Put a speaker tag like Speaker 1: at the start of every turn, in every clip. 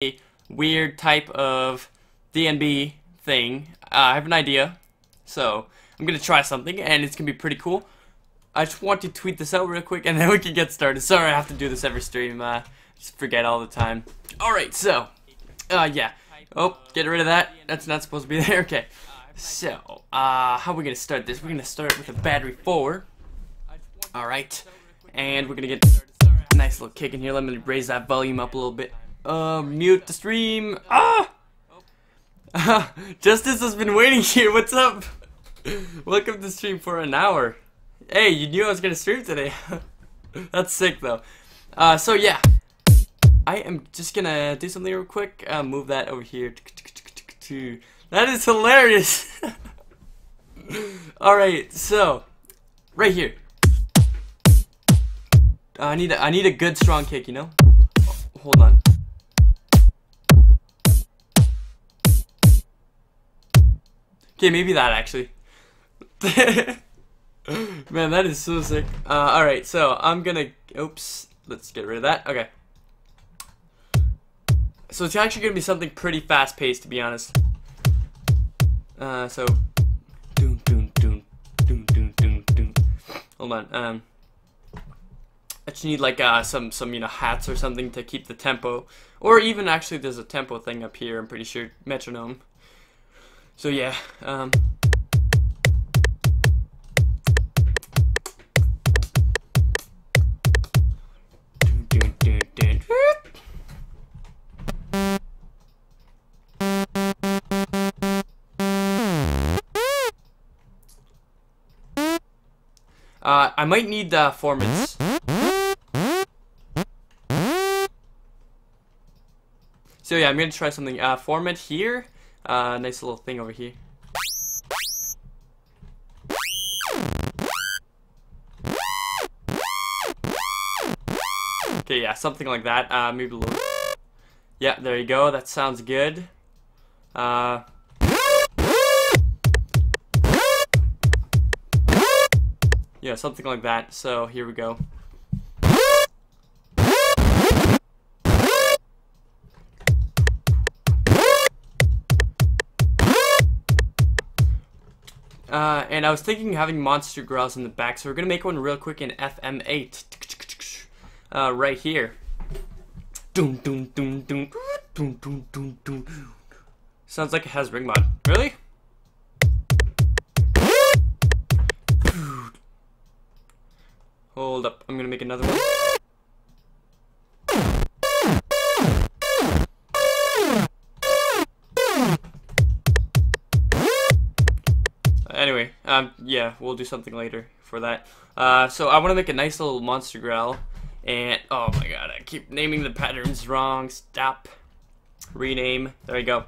Speaker 1: a weird type of DNB thing. I have an idea, so I'm gonna try something, and it's gonna be pretty cool. I just want to tweet this out real quick, and then we can get started. Sorry, I have to do this every stream. Just forget all the time. All right, so yeah. Oh, get rid of that. That's not supposed to be there. Okay. So, how are we gonna start this? We're gonna start with a battery 4. All right, and we're gonna get a nice little kick in here. Let me raise that volume up a little bit. Mute the stream. Justice has been waiting here. What's up? Welcome to the stream for an hour. Hey, you knew I was gonna stream today. That's sick though. So yeah, I am just gonna do something real quick. Move that over here. That is hilarious. All right, so right here. I need a good strong kick, you know. Oh, hold on. Okay, maybe that actually. Man, that is so sick. Alright, so I'm gonna... Oops. Let's get rid of that. Okay. So it's actually gonna be something pretty fast-paced, to be honest. So... Doom, doom, doom. Doom, doom, doom, doom. Hold on. I just need, like, some you know, hats or something to keep the tempo. Or even, actually, there's a tempo thing up here, I'm pretty sure. Metronome. So, yeah. I might need formats. So yeah, I'm gonna try something. Format here. Nice little thing over here. Okay, yeah, something like that. Maybe a little. Yeah, there you go. That sounds good. Yeah, something like that. So here we go. And I was thinking of having monster growls in the back, so we're gonna make one real quick in FM8. Right here. Doom doom doom doom doom doom doom doom. Sounds like it has ring mod. Really? Hold up, I'm gonna make another one. Anyway, yeah, we'll do something later for that. So I want to make a nice little monster growl, and oh my god, I keep naming the patterns wrong. Stop. Rename. There you go.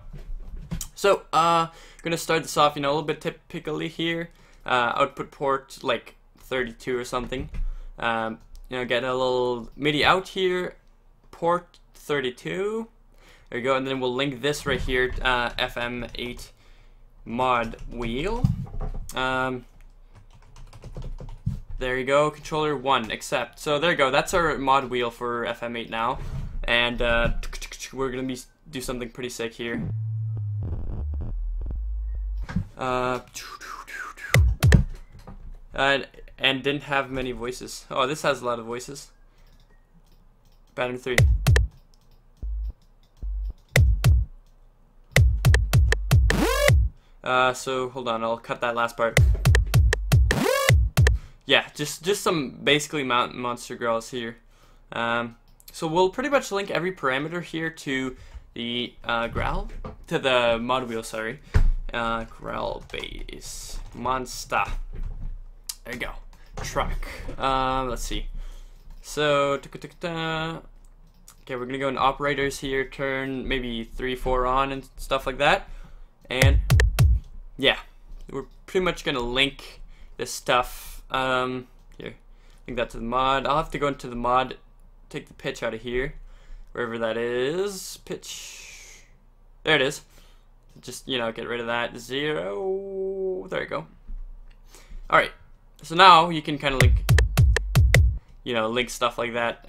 Speaker 1: So, gonna start this off, you know, a little bit typically here. Output port like 32 or something. You know, get a little MIDI out here, port 32. There you go, and then we'll link this right here, FM8 mod wheel. There you go, controller 1 accept. So there you go, that's our mod wheel for FM8 now, and we're gonna do something pretty sick here. And didn't have many voices. Oh, this has a lot of voices. Pattern 3. So hold on, I'll cut that last part. Yeah, just some basically monster growls here. So we'll pretty much link every parameter here to the growl, to the mod wheel. Sorry, growl base monster. There you go. Track. Let's see. So okay, we're gonna go in operators here. Turn maybe 3, 4 on and stuff like that, and yeah, we're pretty much gonna link this stuff. Here, link that to the mod. I'll have to go into the mod, take the pitch out of here, wherever that is. Pitch. There it is. Just, you know, get rid of that 0. There you go. All right. So now you can kind of link, you know, link stuff like that.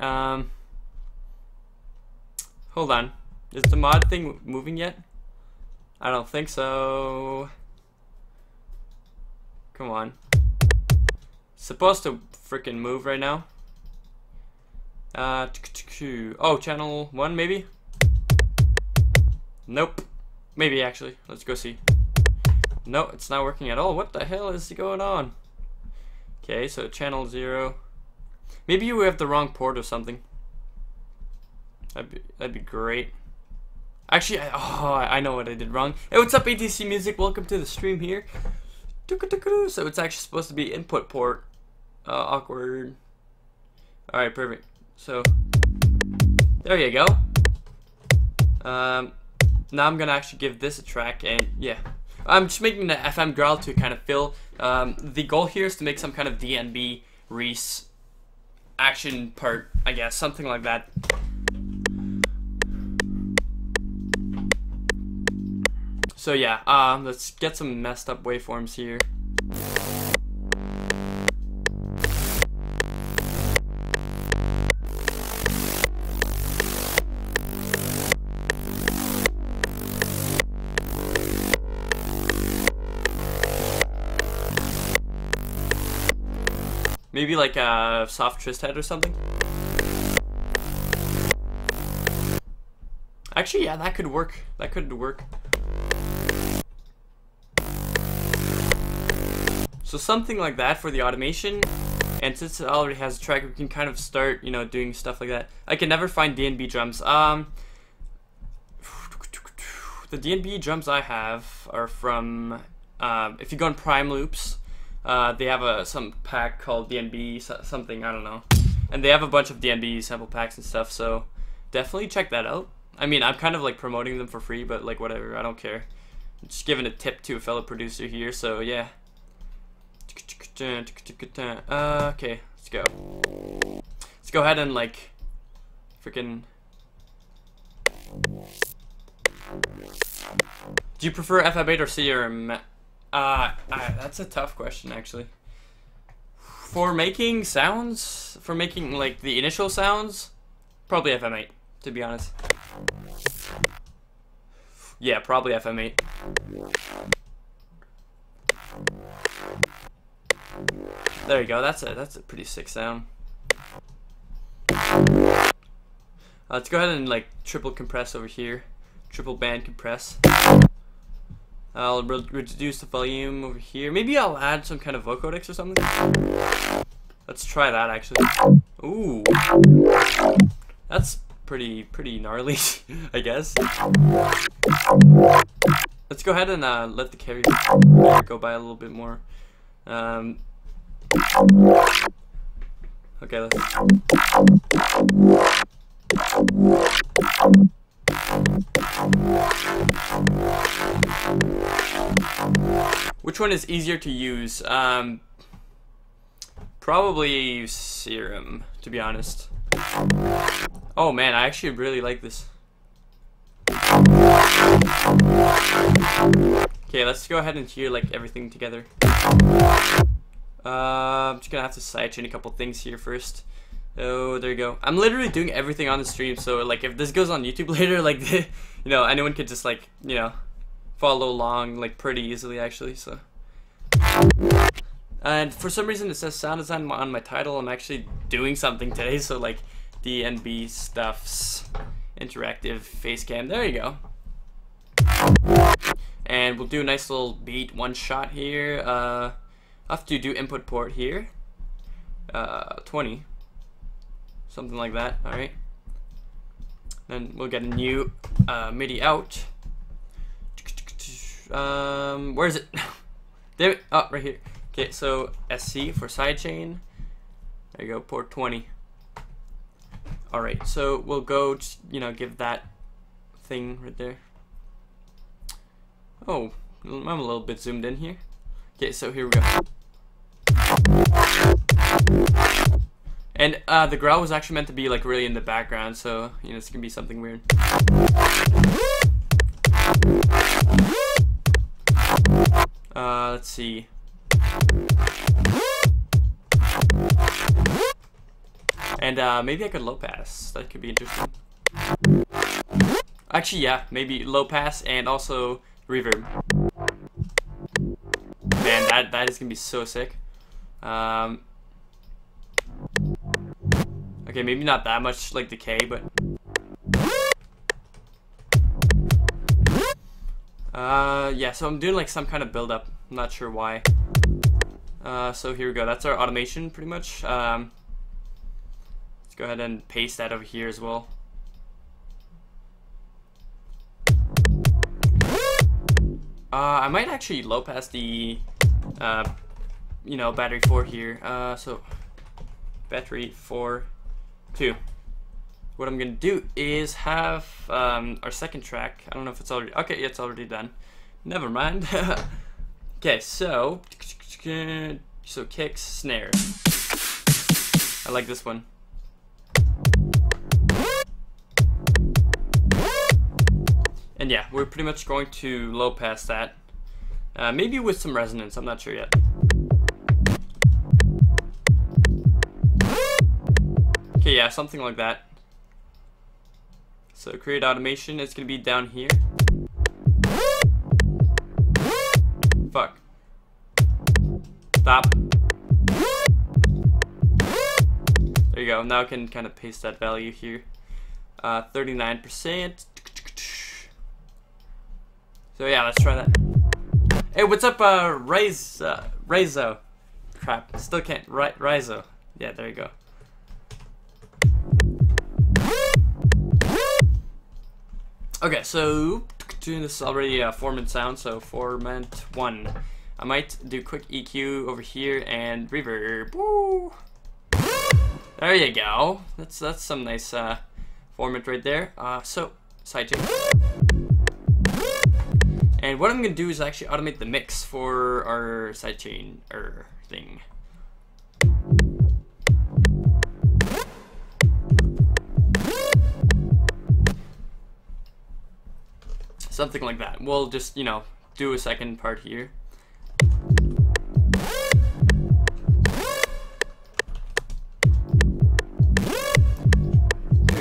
Speaker 1: Hold on. Is the mod thing moving yet? I don't think so. Come on. It's supposed to freaking move right now. Oh, channel 1 maybe? Nope. Maybe actually. Let's go see. No, it's not working at all. What the hell is going on? Okay, so channel 0. Maybe you have the wrong port or something. That'd be great. Actually, I know what I did wrong. Hey, what's up, ATC Music? Welcome to the stream here. So it's actually supposed to be input port. Awkward. Alright, perfect. So, there you go. Now I'm gonna actually give this a track, and yeah. I'm just making the FM growl to kind of fill. The goal here is to make some kind of DNB Reese action part, I guess, something like that. So yeah, let's get some messed up waveforms here. Maybe like a soft twist head or something. Actually, yeah, that could work. That could work. So something like that for the automation. And since it already has a track, we can kind of start, you know, doing stuff like that. I can never find DNB drums. The DNB drums I have are from, if you go on Prime Loops, they have some pack called DNB something, I don't know. And they have a bunch of DNB sample packs and stuff, so definitely check that out. I mean, I'm kind of like promoting them for free, but like whatever, I don't care. I'm just giving a tip to a fellow producer here, so yeah. Okay, let's go. Let's go ahead and like freaking. Do you prefer FM8 or CRM? That's a tough question actually. For making sounds, for making like the initial sounds, probably FM8, to be honest. Yeah, probably FM8. There you go. That's a pretty sick sound. Let's go ahead and like triple compress over here. Triple band compress. I'll reduce the volume over here. Maybe I'll add some kind of vocodec or something. Let's try that actually. Ooh, that's pretty gnarly, I guess. Let's go ahead and let the carry go by a little bit more. Okay, let's. Which one is easier to use? Probably Serum, to be honest. Oh man, I actually really like this. Okay, let's go ahead and hear like everything together. I'm just gonna have to sidechain a couple things here first. Oh, there you go. I'm literally doing everything on the stream, so like if this goes on YouTube later, like you know, anyone could just like, you know, follow along like pretty easily actually. So, and for some reason it says sound design on my title. I'm actually doing something today, so like DNB stuffs, interactive face cam. There you go. And we'll do a nice little beat one shot here. I'll have to do input port here. 20. Something like that, alright. Then we'll get a new MIDI out. Where is it? There, oh, right here. Okay, so SC for sidechain. There you go, port 20. Alright, so we'll go, you know, give that thing right there. Oh, I'm a little bit zoomed in here. Okay, so here we go. And the growl was actually meant to be like really in the background, so you know it's gonna be something weird. Let's see. And maybe I could low pass. That could be interesting. Actually, yeah, maybe low pass and also reverb. Man, that is gonna be so sick. Okay, maybe not that much like decay, but yeah. So I'm doing like some kind of build up. I'm not sure why. So here we go. That's our automation, pretty much. Let's go ahead and paste that over here as well. I might actually low pass the, you know, battery 4 here. So battery 4, 2. What I'm gonna do is have our second track. I don't know if it's already okay. Yeah, it's already done. Never mind. Okay, so kicks, snare. I like this one. And yeah, we're pretty much going to low pass that. Maybe with some resonance, I'm not sure yet. Okay, yeah, something like that. So create automation, it's gonna be down here. Fuck. Stop. There you go, now I can kind of paste that value here. 39%. So yeah, let's try that. Hey, what's up, Rizo? Crap, still can't. Rizo. Yeah, there you go. Okay, so this is already a formant sound, so formant 1. I might do quick EQ over here and reverb. Woo! There you go. That's some nice formant right there. So sidechain. And what I'm gonna do is actually automate the mix for our sidechain thing. Something like that. We'll just, you know, do a second part here. Ooh.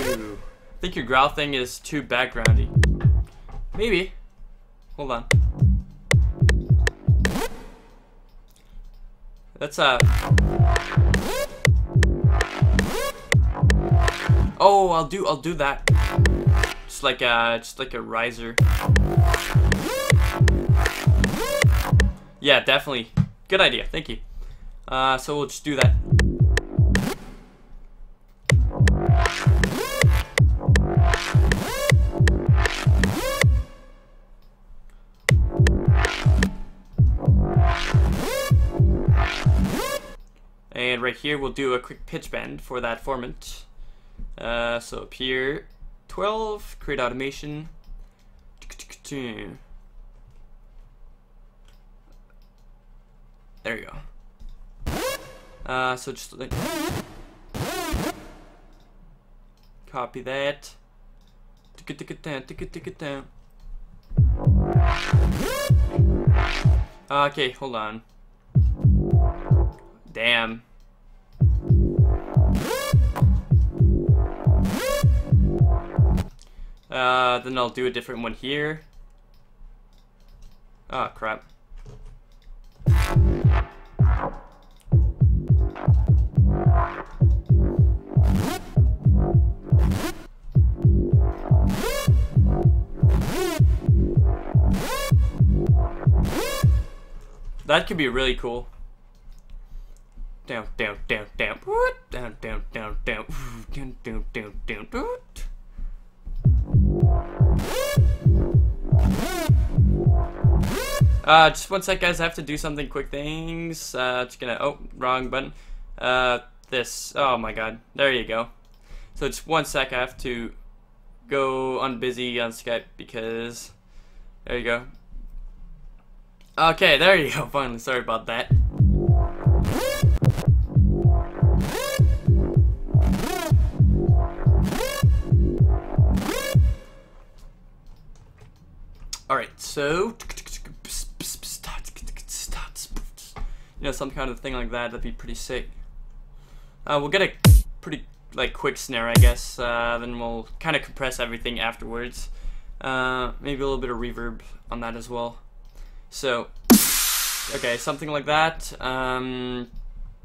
Speaker 1: I think your growl thing is too backgroundy. Maybe. Hold on. That's oh, I'll do that. Just like a riser. Yeah, definitely. Good idea. Thank you. So we'll just do that. And right here we'll do a quick pitch bend for that formant. So up here, 12, create automation. There you go. So just like copy that. Okay, hold on. Damn. Then I'll do a different one here. Oh, crap. That could be really cool. Down, down, down, down, down, down, down, down, down, down, down, down, down. Just one sec, guys. I have to do something quick things. Just gonna, oh, wrong button. This, oh my god. There you go. So just one sec, I have to go unbusy on Skype because, there you go. Okay, there you go, finally. Sorry about that. Alright, so you know, some kind of thing like that, that'd be pretty sick. We'll get a pretty like quick snare, I guess, then we'll kind of compress everything afterwards. Maybe a little bit of reverb on that as well. So, okay, something like that. And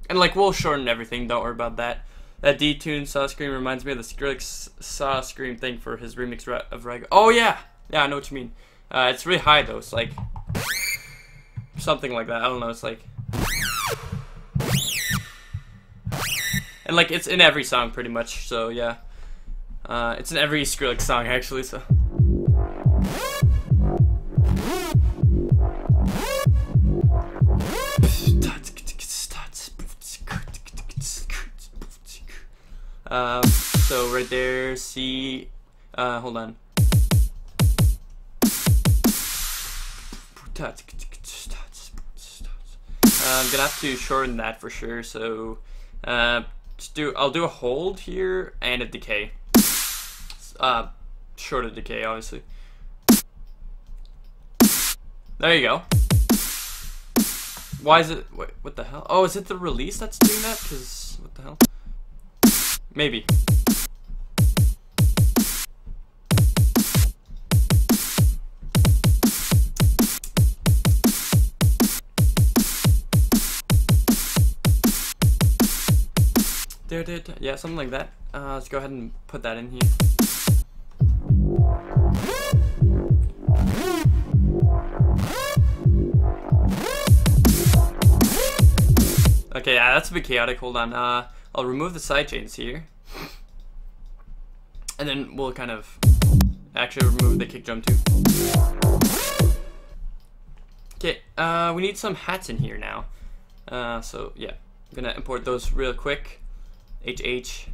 Speaker 1: like we'll shorten everything. Don't worry about that. That detuned Saw Scream reminds me of the Skrillex Saw Scream thing for his remix of Rag. Oh yeah, yeah, I know what you mean. It's really high though. It's like something like that. I don't know. It's like, and like it's in every song pretty much. So yeah, it's in every Skrillex song actually. So. So right there, C, hold on. I'm gonna have to shorten that for sure. So, I'll do a hold here and a decay. Short of decay, obviously. There you go. Why is it? Wait, what the hell? Oh, is it the release that's doing that? Cause what the hell? Maybe. Yeah, something like that. Let's go ahead and put that in here. Okay, yeah, that's a bit chaotic. Hold on. I'll remove the sidechains here. And then we'll kind of actually remove the kick drum too. Okay, we need some hats in here now. So yeah, I'm gonna import those real quick. HH.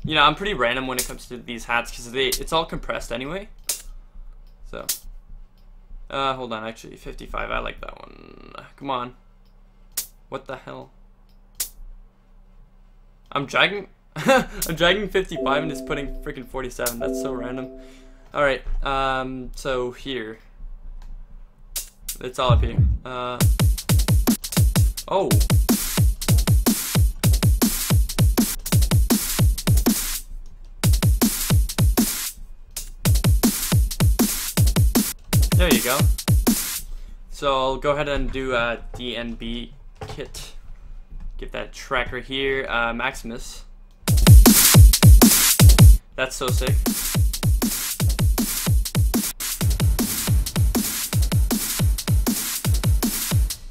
Speaker 1: You know, I'm pretty random when it comes to these hats because it's all compressed anyway. So, hold on, actually 55, I like that one. Come on. What the hell? I'm dragging I'm dragging 55 and it's putting freaking 47. That's so random. Alright, so here. It's all up here. Oh. There you go. So I'll go ahead and do a DNB kit. Get that tracker here, Maximus. That's so sick.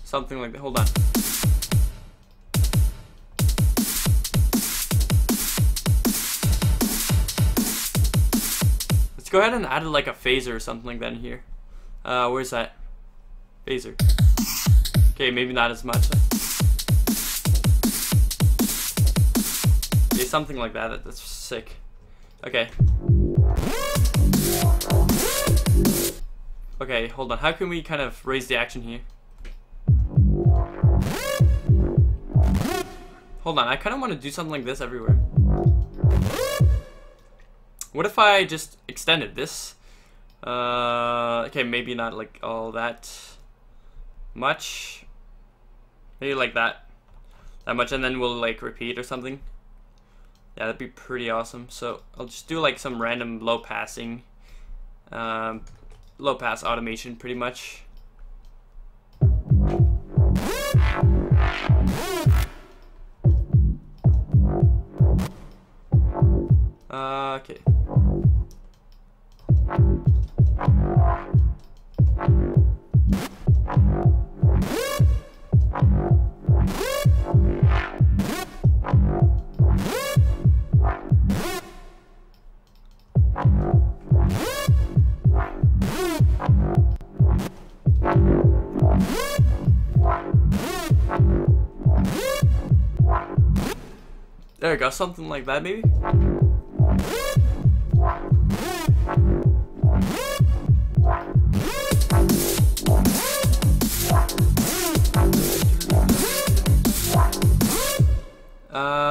Speaker 1: Something like that. Hold on. Let's go ahead and add like a phaser or something like that in here. Where's that? Phaser. Okay, maybe not as much. Yeah, something like that. That's sick. Okay. Okay, hold on. How can we kind of raise the action here? Hold on. I kind of want to do something like this everywhere. What if I just extended this? Okay, maybe not like all that much. Maybe like that much, and then we'll like repeat or something. Yeah, that'd be pretty awesome. So I'll just do like some random low passing, low pass automation, pretty much. Okay. There we go, something like that maybe.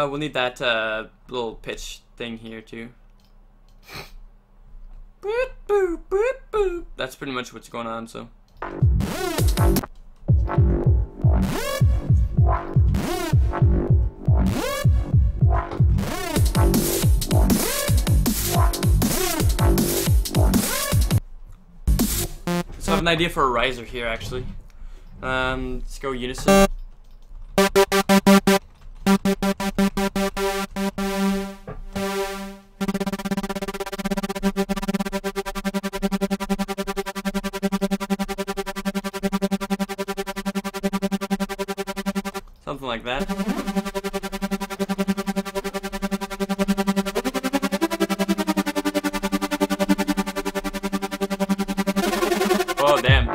Speaker 1: We'll need that little pitch thing here too. Boop, boop, boop, boop. That's pretty much what's going on, so. So I have an idea for a riser here, actually. Let's go unison. Something like that. Oh, damn.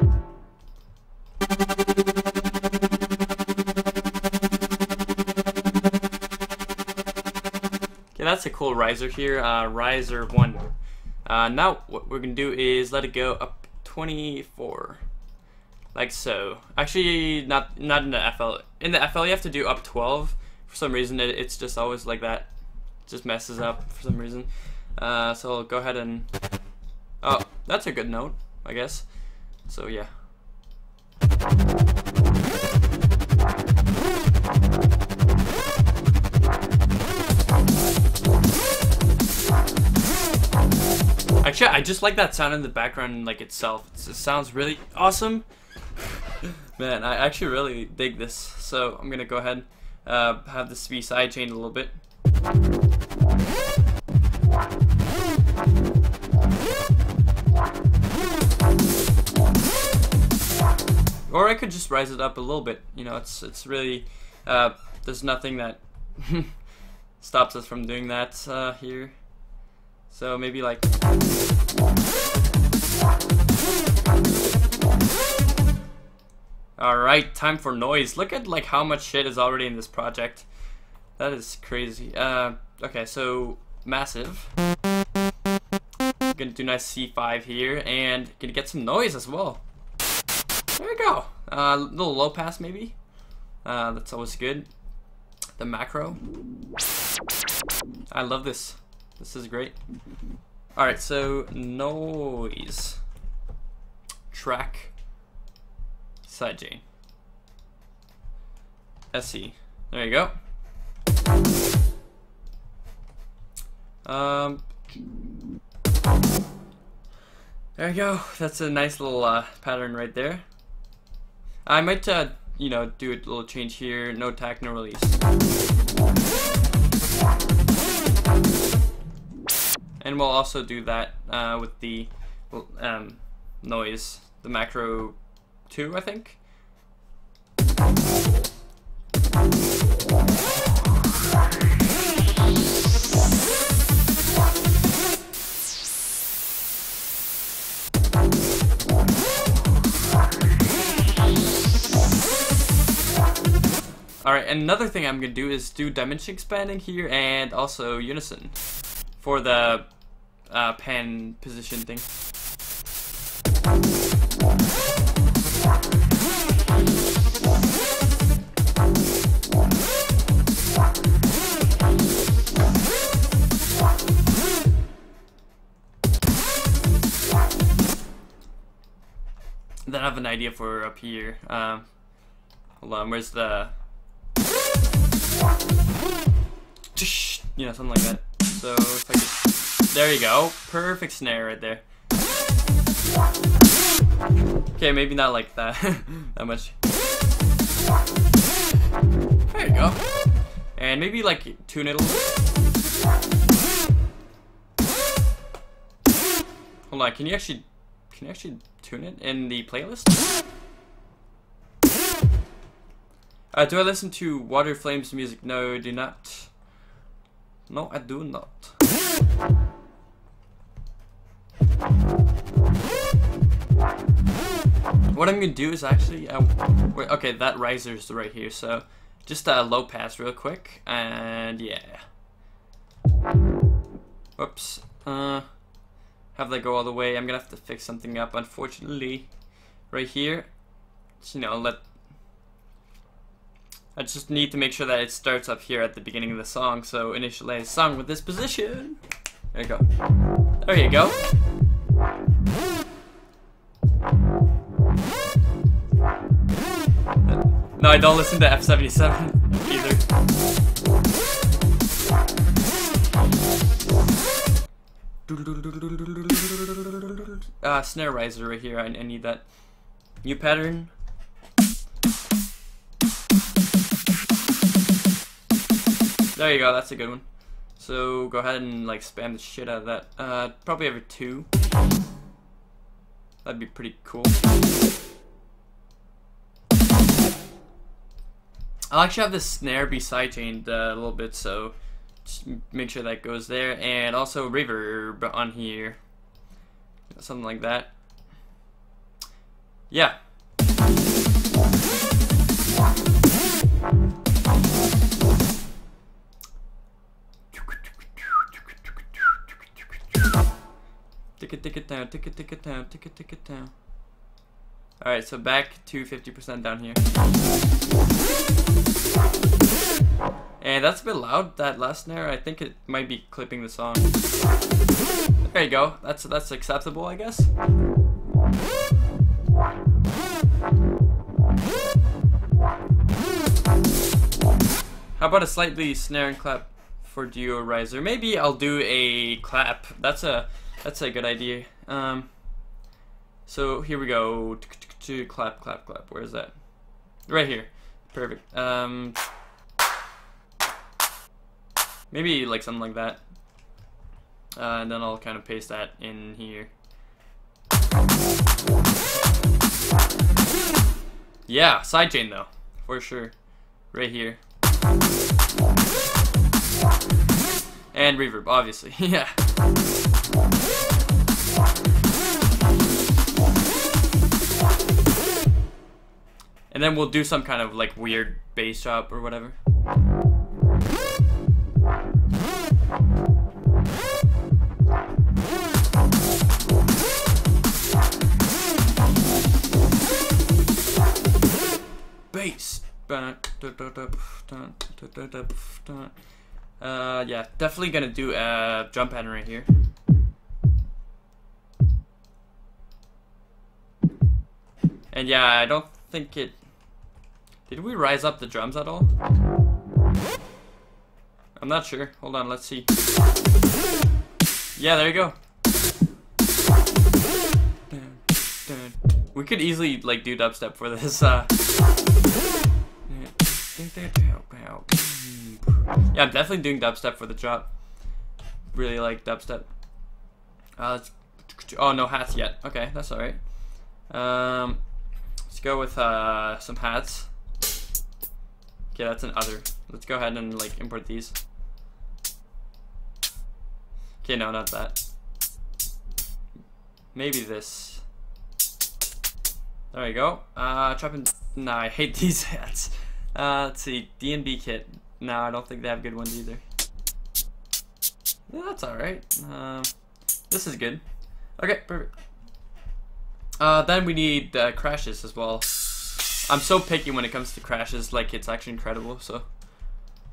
Speaker 1: Okay, that's a cool riser here. Riser 1. Now what we're gonna do is let it go up 24. Like so. Actually, not in the FL. In the FL, you have to do up 12. For some reason, it's just always like that. It just messes up for some reason. So I'll go ahead and... Oh, that's a good note, I guess. So yeah. Actually, I just like that sound in the background, like itself. It sounds really awesome. Man, I actually really dig this. So I'm gonna go ahead and have this be sidechained a little bit. Or I could just rise it up a little bit. You know, it's really there's nothing that stops us from doing that here. So maybe like. Alright, time for noise. Look at like how much shit is already in this project. That is crazy. Okay, so massive. Gonna do nice C5 here and gonna get some noise as well. There we go. Little low pass maybe. That's always good. The macro. I love this. This is great. Alright, so noise. Track. Sidechain. SE. There you go. There you go. That's a nice little pattern right there. I might, you know, do a little change here. No tack, no release. And we'll also do that with the noise, the macro 2, I think. Alright, another thing I'm going to do is do dimension expanding here and also unison for the pan position thing. Then I have an idea for up here. Hold on, where's the... You know, something like that. So if I could... There you go. Perfect snare right there. Okay, maybe not like that. That much. There you go. And maybe like tune it a little bit. Hold on, can you actually tune it in the playlist? Do I listen to Water Flames music? No, I do not. No, I do not. What I'm gonna do is actually, wait, okay, that riser's right here, so just a low pass real quick, and yeah. Whoops. Have that go all the way. I'm gonna have to fix something up, unfortunately, right here. So, you know, I just need to make sure that it starts up here at the beginning of the song, so initialize song with this position. There you go. There you go. No, I don't listen to F77 either. loud snare riser right here. I need that. New pattern. There you go, that's a good one. So go ahead and like spam the shit out of that. Probably every 2. That'd be pretty cool. I'll actually have this snare be sidechained a little bit, so just make sure that goes there, and also reverb on here, something like that. Yeah. Tick it down, tick it down, tick it down. Alright, so back to 50% down here. And that's a bit loud, that last snare. I think it might be clipping the song. There you go. That's acceptable, I guess. How about a slightly snare and clap for duo riser? Maybe I'll do a clap. That's a good idea. So here we go. Clap, clap, clap. Where is that? Right here. Perfect. Maybe like something like that. And then I'll kind of paste that in here. Yeah, sidechain though, for sure. Right here. And reverb, obviously. Yeah. And then we'll do some kind of like weird bass drop or whatever. Bass. Yeah, definitely gonna do a drum pattern right here. And yeah, I don't think it... Did we rise up the drums at all? I'm not sure. Hold on, let's see. Yeah, there you go. We could easily like do dubstep for this. Yeah, I'm definitely doing dubstep for the drop. Really like dubstep. Oh, no hats yet. Okay, that's alright. Let's go with some hats. Okay, that's an other. Let's go ahead and like import these. Okay, no, not that. Maybe this. There you go. Chopping. Nah, I hate these hats. Let's see. D&B kit. No, I don't think they have good ones either. Yeah, that's alright. This is good. Okay, perfect. Then we need crashes as well. I'm so picky when it comes to crashes, like it's actually incredible. So,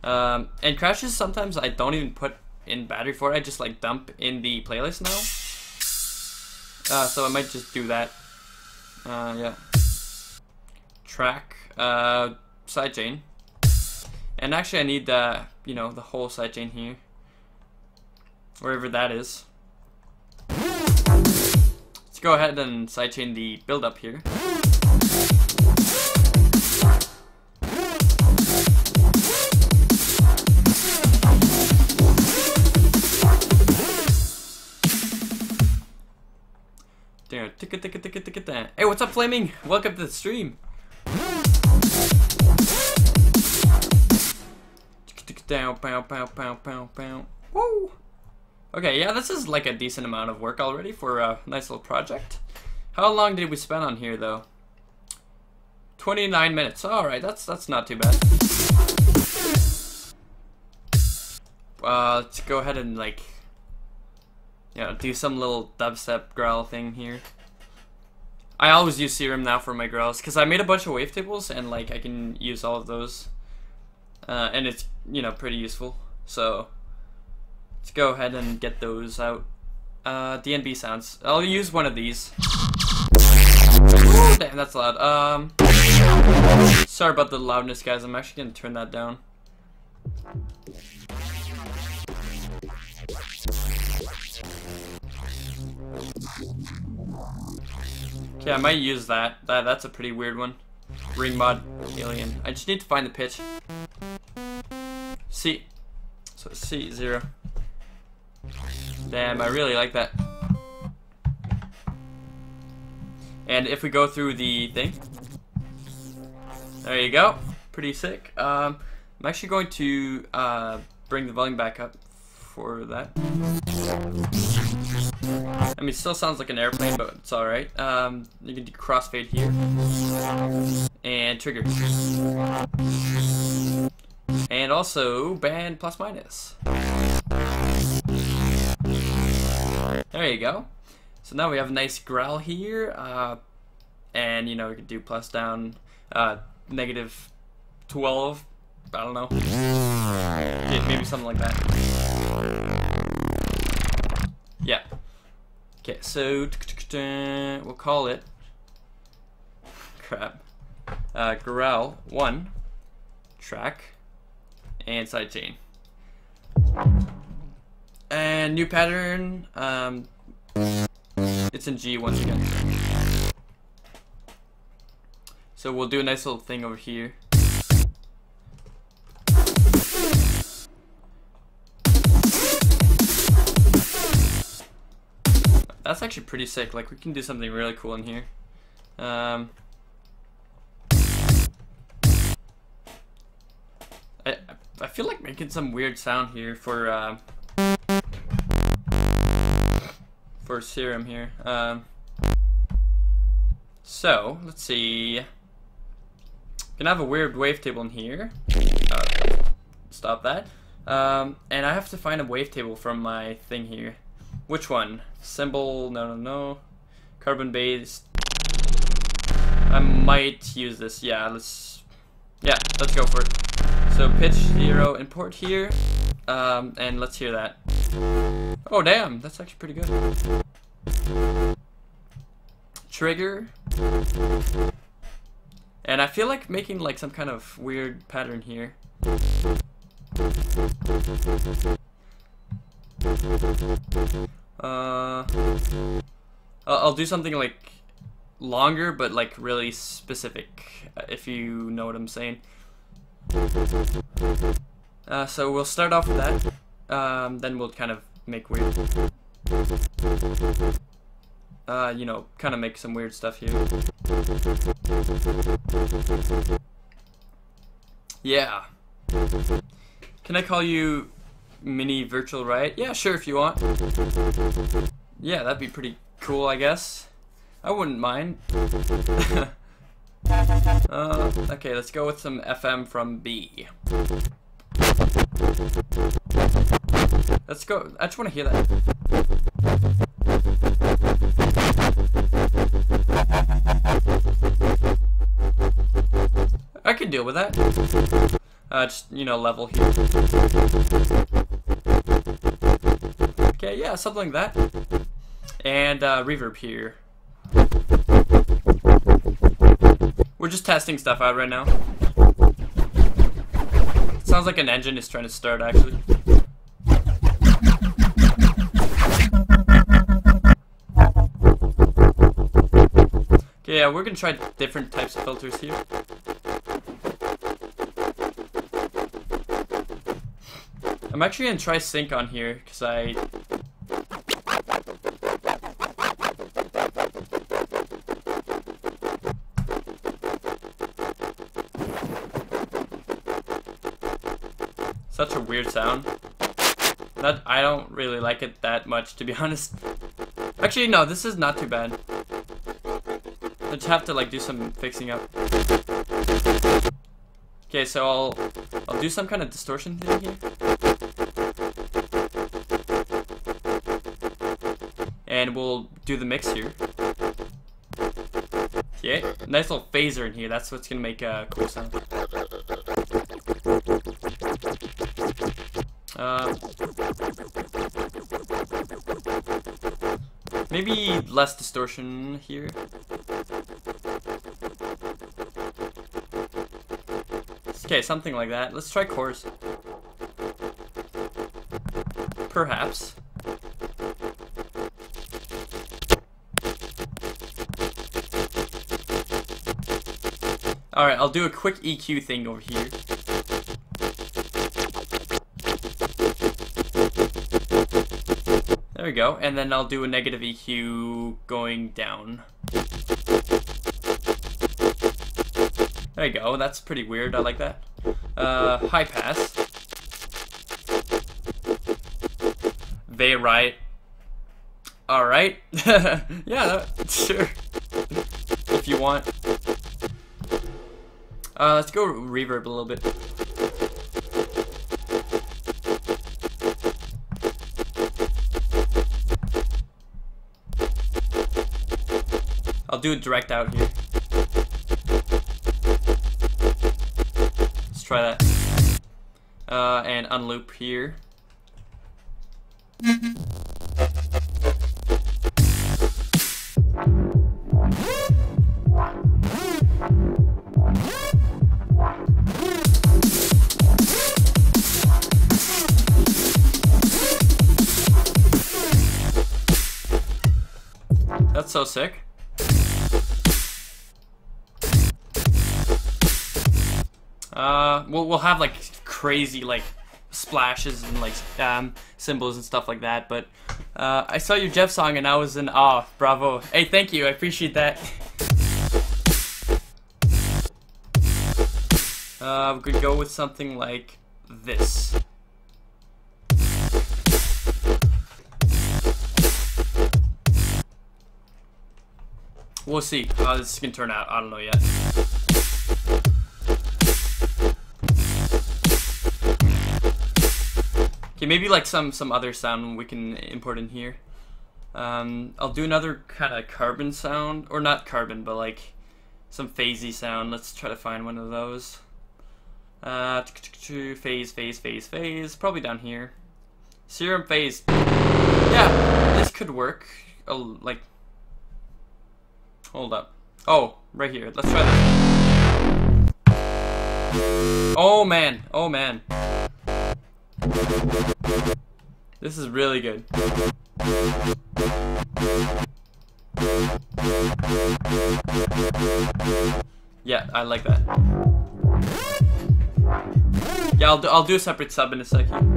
Speaker 1: and crashes sometimes I don't even put in battery for it. I just like dump in the playlist now. So I might just do that. Yeah. Track, sidechain, and actually I need the the whole sidechain here, wherever that is. Let's go ahead and sidechain the build up here. Hey, what's up, Flaming? Welcome to the stream. Woo! Okay, yeah, this is like a decent amount of work already for a nice little project. How long did we spend on here, though? 29 minutes. Alright, that's not too bad. Let's go ahead and like, do some little dubstep growl thing here. I always use Serum now for my growls because I made a bunch of wavetables and like I can use all of those, and it's pretty useful. So let's go ahead and get those out. DNB sounds. I'll use one of these. Ooh, damn, that's loud. Sorry about the loudness, guys. I'm actually gonna turn that down. Okay, I might use that. That's a pretty weird one. Ring mod alien. I just need to find the pitch. C. So C0. Damn, I really like that. And if we go through the thing, there you go. Pretty sick. I'm actually going to bring the volume back up for that. I mean, it still sounds like an airplane, but it's alright. You can do crossfade here. And trigger. And also band plus minus. There you go. So now we have a nice growl here. And you know, we could do plus down, negative 12. I don't know. Yeah, maybe something like that. Yeah. Okay, so we'll call it crap. Growl 1 track and sidechain. And new pattern. It's in G once again. So we'll do a nice little thing over here. That's actually pretty sick. Like, we can do something really cool in here. I feel like making some weird sound here for Serum here. So let's see. Can have a weird wavetable in here. Stop that. And I have to find a wavetable from my thing here. Which one? Symbol? No. Carbon based. I might use this. Yeah, let's go for it. So pitch 0, import here, and let's hear that. Oh damn, that's actually pretty good. Trigger. And I feel like making like some kind of weird pattern here. I'll do something like longer, but like really specific, if you know what I'm saying. So we'll start off with that. Then we'll kind of make weird. You know, kind of make some weird stuff here. Yeah. Can I call you Mini Virtual Riot? Yeah, sure, if you want. Yeah, that'd be pretty cool, I guess. I wouldn't mind. Okay, let's go with some FM from B. Let's go. I just want to hear that. I could deal with that. Just, you know, level here. Okay, yeah, something like that. And reverb here. We're just testing stuff out right now. It sounds like an engine is trying to start, actually. Okay, yeah, we're gonna try different types of filters here. I'm actually gonna try sync on here, because such a weird sound. I don't really like it that much, to be honest. Actually, no, this is not too bad. I just have to like do some fixing up. Okay, so I'll do some kind of distortion thing here. And we'll do the mix here. Okay, nice little phaser in here. That's what's gonna make a cool sound. Maybe less distortion here. Okay, something like that. Let's try chorus. Perhaps. Alright, I'll do a quick EQ thing over here. There we go, and then I'll do a negative EQ going down. There you go, that's pretty weird, I like that. High pass. VayHoz. Alright. Yeah, sure. If you want. Let's go reverb a little bit. I'll do it direct out here. Let's try that. And unloop here. That's so sick. We'll have like crazy like splashes and like cymbals and stuff like that. But I saw your Jeff song and I was in awe. Bravo! Hey, thank you. I appreciate that. We could go with something like this. We'll see how this can turn out. I don't know yet. Okay, maybe like some other sound we can import in here. I'll do another kind of carbon sound, or not carbon, but like some phasey sound. Let's try to find one of those. Phase, probably down here. Serum phase. Yeah, this could work. Like, hold up. Oh, right here. Let's try that. Oh man, oh man. This is really good. Yeah, I like that. Yeah, I'll do a separate sub in a second.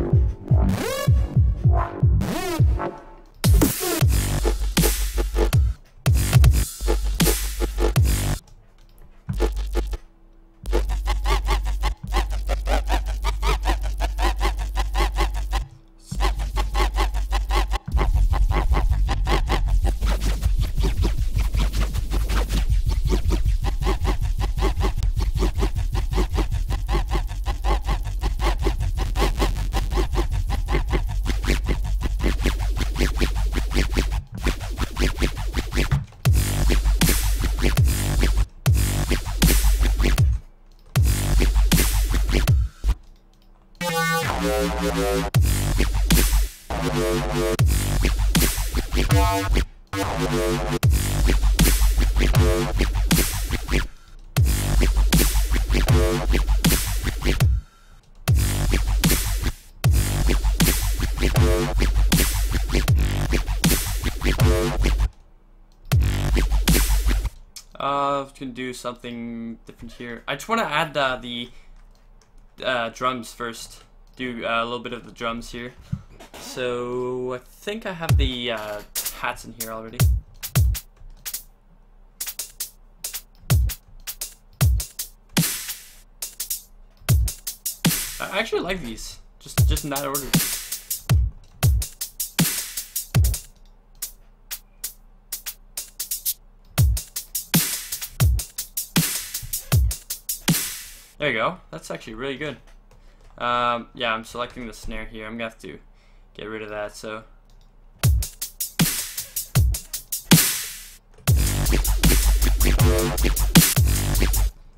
Speaker 1: Can do something different here. I just want to add the drums first. Do a little bit of the drums here. So I think I have the hats in here already. I actually like these. Just in that order. There you go. That's actually really good. Yeah, I'm selecting the snare here. I'm gonna have to get rid of that. So.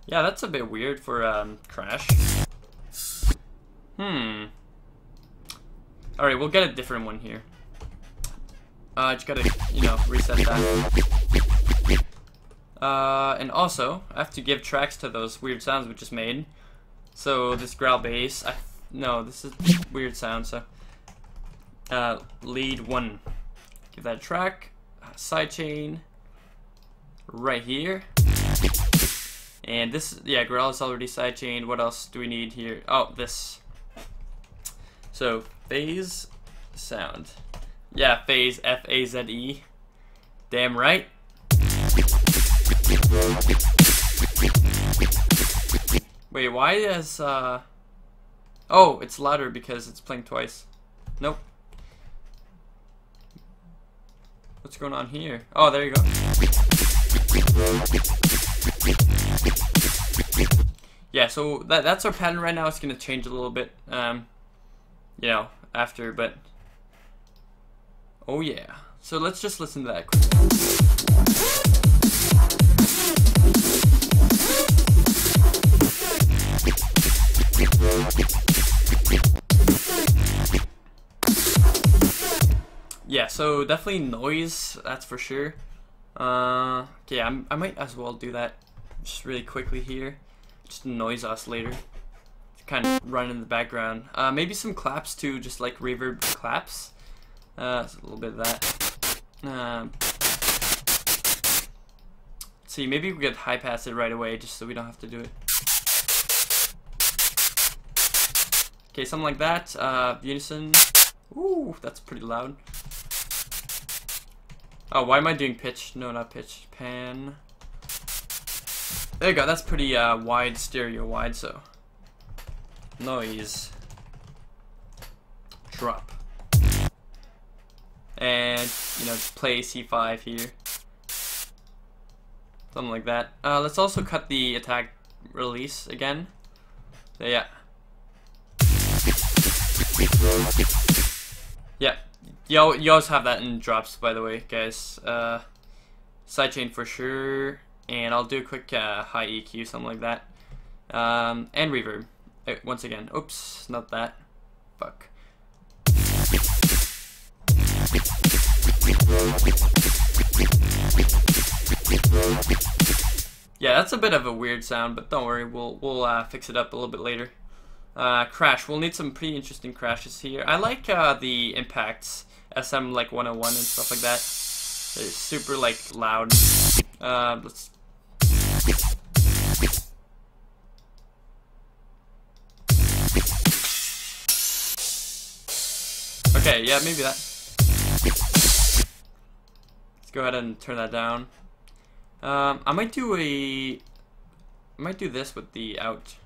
Speaker 1: Yeah, that's a bit weird for Crash. Alright, we'll get a different one here. Just gotta, reset that. And also, I have to give tracks to those weird sounds we just made. So this growl bass, no, this is weird sound. So lead 1, give that a track. Sidechain right here. And this, yeah, Grell is already sidechained. What else do we need here? Oh, this. So, phase sound. Yeah, phase, F-A-Z-E. Damn right. Wait, why is, oh, it's louder because it's playing twice. Nope. What's going on here? Oh, there you go. Yeah, so that's our pattern right now. It's gonna change a little bit, you know, after, but oh yeah. So let's just listen to that quickly. Yeah, so definitely noise, that's for sure. Okay, I might as well do that just really quickly here. Just noise oscillator to kind of run in the background. Maybe some claps too, just like reverb claps. A little bit of that. Let's see, maybe we could high pass it right away just so we don't have to do it. Okay, something like that. Unison. Ooh, that's pretty loud. Oh, why am I doing pitch? No, not pitch. Pan. There you go. That's pretty wide, stereo wide. So noise. Drop. And you know, play C5 here. Something like that. Let's also cut the attack release again. So, yeah. Yeah. You always have that in drops, by the way, guys. Sidechain for sure, and I'll do a quick high EQ, something like that, and reverb. Once again, oops, not that. Fuck. Yeah, that's a bit of a weird sound, but don't worry, we'll fix it up a little bit later. Crash. We'll need some pretty interesting crashes here. I like the impacts. SM like 101 and stuff like that. It's super like loud. Let's. Okay, yeah, maybe that. Let's go ahead and turn that down. I might do this with the out.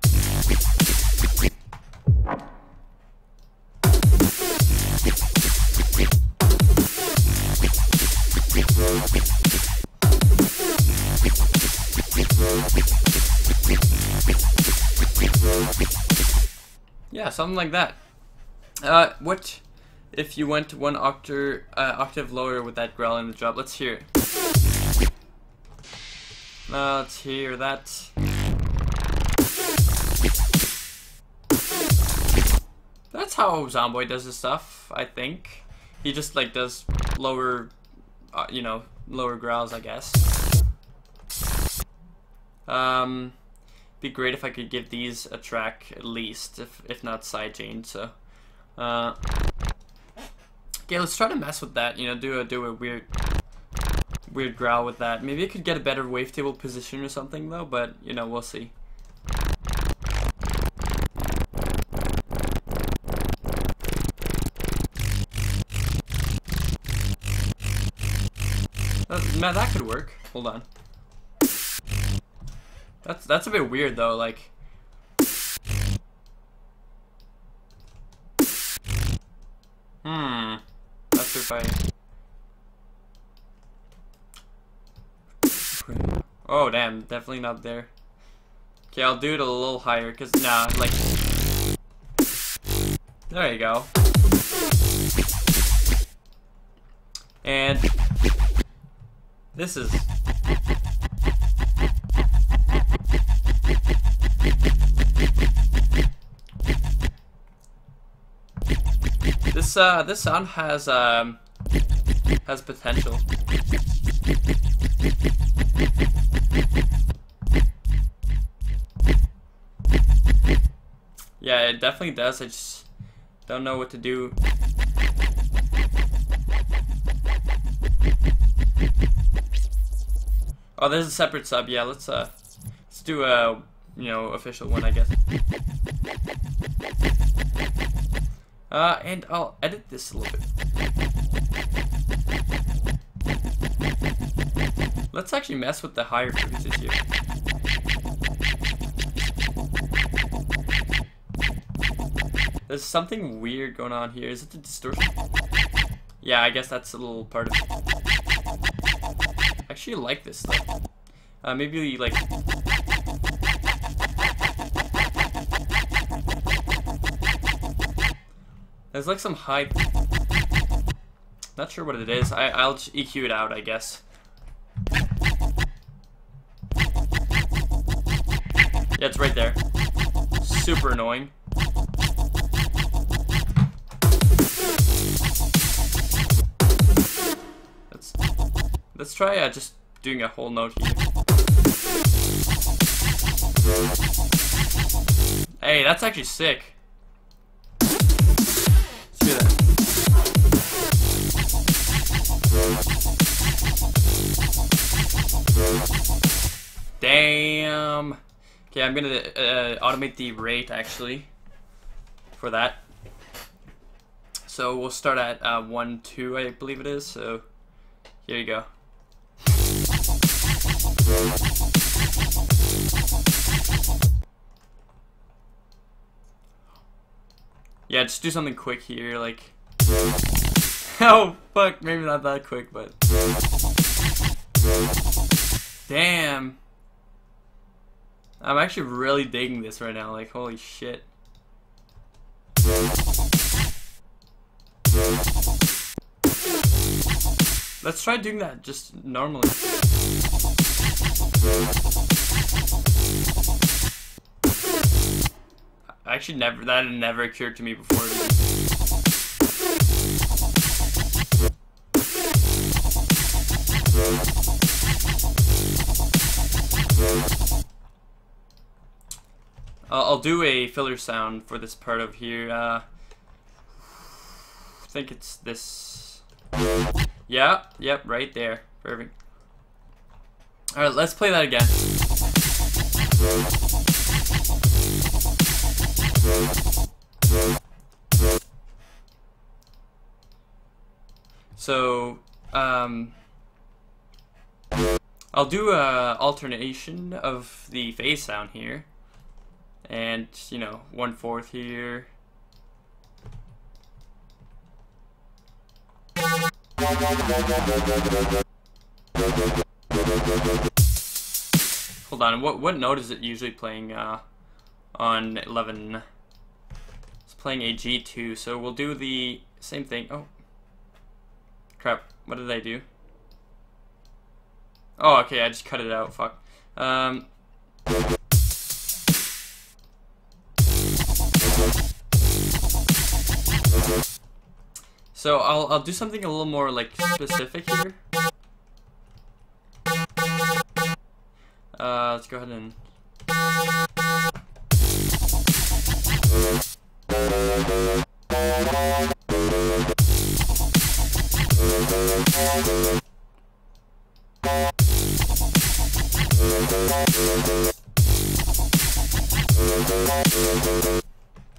Speaker 1: Yeah, something like that. What if you went one octave lower with that growl in the drop? Let's hear it. Let's hear that. That's how Zomboid does his stuff, I think. He just like does lower, you know, lower growls, I guess. Be great if I could give these a track at least, if not sidechain. So, okay, let's try to mess with that. You know, do a weird growl with that. Maybe I could get a better wavetable position or something though, but you know, we'll see. Man, that could work. Hold on. That's a bit weird though, like. That's if I. Oh damn, definitely not there. Okay, I'll do it a little higher, cause nah, like. There you go. And this is. This sound has potential. Yeah, it definitely does. I just don't know what to do. Oh, there's a separate sub. Yeah, let's do a, you know, official one, I guess. And I'll edit this a little bit. Let's actually mess with the higher frequencies here. There's something weird going on here. Is it the distortion? Yeah, I guess that's a little part of it. I actually like this stuff. Maybe like... There's like some high... Not sure what it is. I'll just EQ it out, I guess. Yeah, it's right there. Super annoying. Let's try just doing a whole note here. Hey, that's actually sick. Let's do that. Damn. Okay, I'm gonna automate the rate actually for that. So we'll start at 1, 2, I believe it is. So here you go. Yeah, just do something quick here, like... Oh, fuck, maybe not that quick, but... Damn. I'm actually really digging this right now, like, holy shit. Let's try doing that just normally. Actually, that had never occurred to me before. I'll do a filler sound for this part of here. I think it's this. Yeah, yep, right there. Perfect. Alright, let's play that again. So, I'll do a alternation of the phase sound here. And, you know, 1/4 here. Hold on, what note is it usually playing on 11? It's playing a G2, so we'll do the same thing. Oh, crap, what did I do? Oh, okay, I just cut it out, fuck. So I'll do something a little more like specific here. Let's go ahead and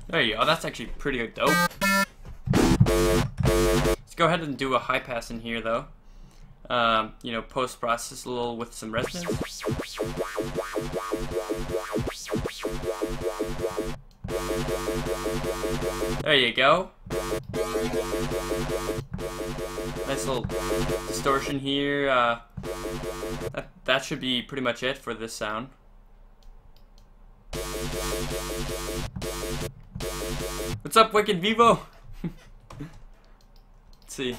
Speaker 1: there you go. That's actually pretty dope. Let's go ahead and do a high pass in here, though. You know, post-process a little with some resonance. There you go. Nice little distortion here. That should be pretty much it for this sound. What's up, Wicked Vivo? Let's see.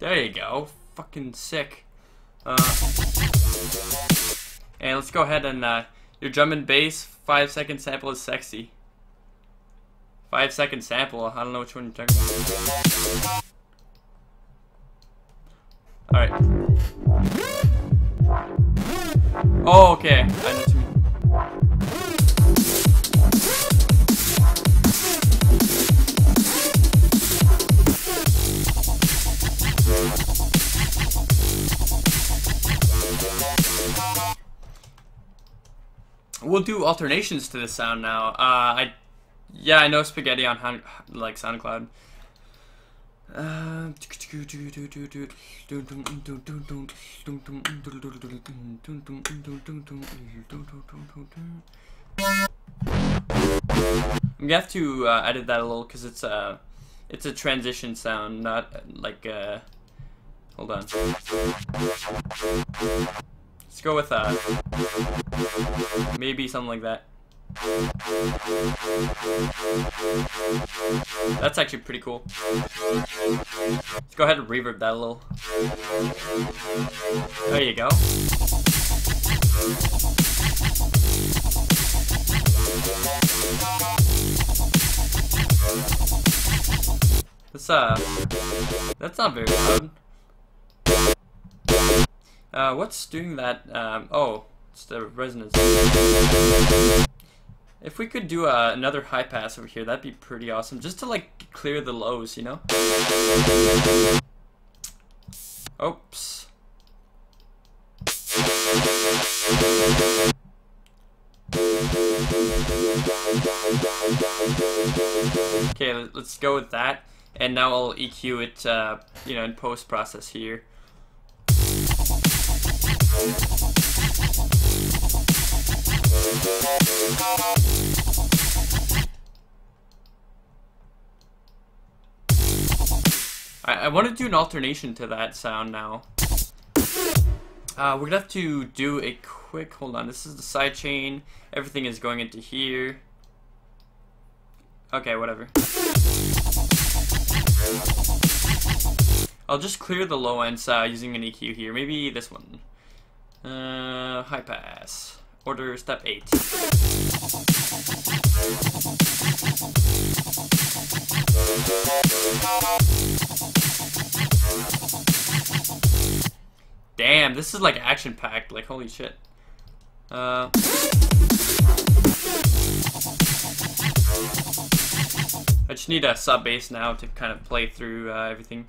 Speaker 1: There you go. Fucking sick. And let's go ahead and your drum and bass 5-second sample is sexy. 5-second sample. I don't know which one you're talking about. Alright. Oh, okay. I know what you mean. we'll do alternations to the sound now. I know spaghetti on like SoundCloud. I'm gonna have to edit that a little because it's a transition sound, not like hold on. Let's go with maybe something like that. That's actually pretty cool. Let's go ahead and reverb that a little. There you go. That's not very loud. What's doing that? Oh, it's the resonance. If we could do another high pass over here, that'd be pretty awesome. Just to like clear the lows, you know? Oops. Okay, let's go with that. And now I'll EQ it, you know, in post-process here. I want to do an alternation to that sound now. We're gonna have to do a quick, hold on, this is the side chain. Everything is going into here. Okay, whatever. I'll just clear the low ends using an EQ here. Maybe this one. High pass. Order step 8. Damn, this is like action packed. Like holy shit. I just need a sub bass now to kind of play through everything.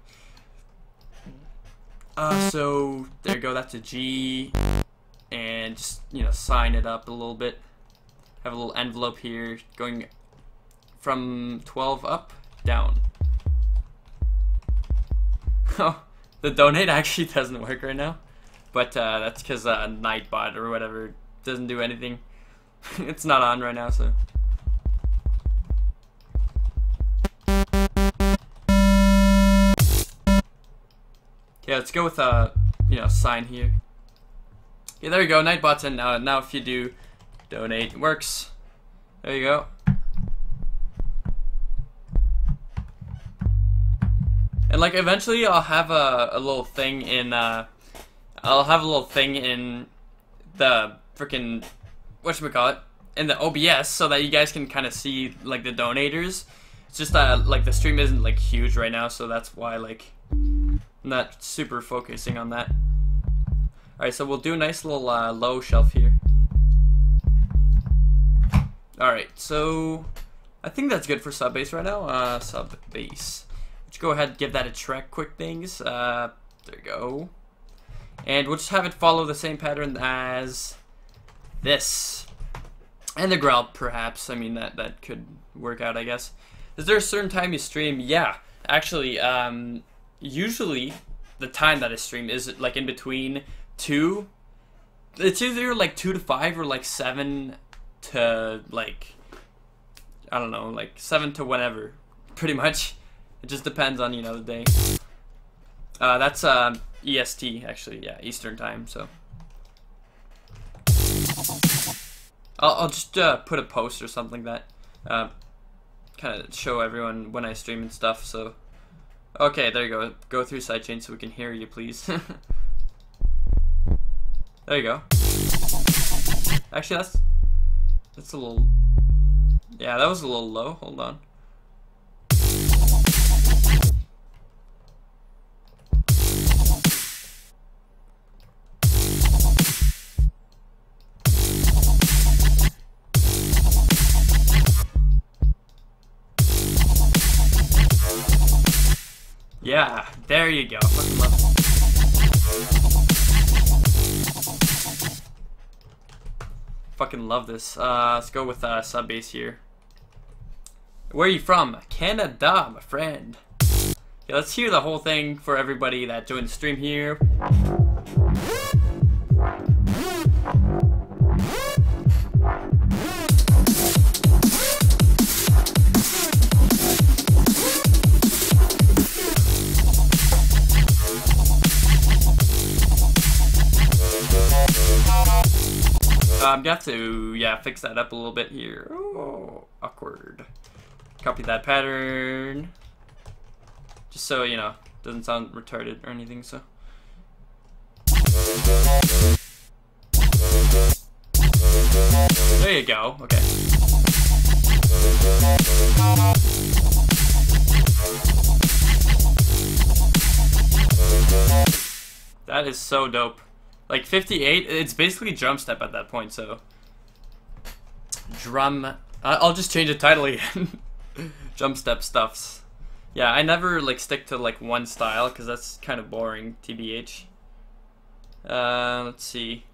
Speaker 1: So there you go. That's a G, and just, you know, sign it up a little bit. Have a little envelope here going from 12 up, down. Oh, the donate actually doesn't work right now, but that's because Nightbot or whatever doesn't do anything. It's not on right now, so. Yeah, let's go with you know, sign here. Yeah, there you go. Nightbot's in now. Now, if you do donate, it works. There you go. And like, eventually, I'll have a little thing in. I'll have a little thing in the freaking whatchamacallit, in the OBS, so that you guys can kind of see like the donators. It's just like the stream isn't like huge right now, so that's why like I'm not super focusing on that. Alright, so we'll do a nice little low shelf here. Alright, so I think that's good for sub bass right now. Sub bass. Let's go ahead and give that a track quick things. There you go. And we'll just have it follow the same pattern as this. And the growl, perhaps. I mean, that could work out, I guess. Is there a certain time you stream? Yeah. Actually, usually the time that I stream is like in between 2. It's either like 2 to 5 or like 7 to like, I don't know, like 7 to whenever. Pretty much. It just depends on, you know, the day. That's EST, actually. Yeah, Eastern time, so. I'll just put a post or something that kind of show everyone when I stream and stuff, so. Okay, there you go. Go through sidechain so we can hear you, please. There you go. Actually, that's a little. Yeah, that was a little low. Hold on. Yeah, there you go. Fucking love it. fucking love this. Let's go with sub bass here. Where are you from? Canada, my friend. Okay, let's hear the whole thing for everybody that joined the stream here. I'm gonna have to, yeah, fix that up a little bit here. Oh, awkward. Copy that pattern. Just so, you know, doesn't sound retarded or anything, so. There you go, okay. That is so dope. Like 58, it's basically drum step at that point, so. I'll just change the title again. Drum step stuffs. Yeah, I never like stick to like one style because that's kind of boring, TBH. Let's see.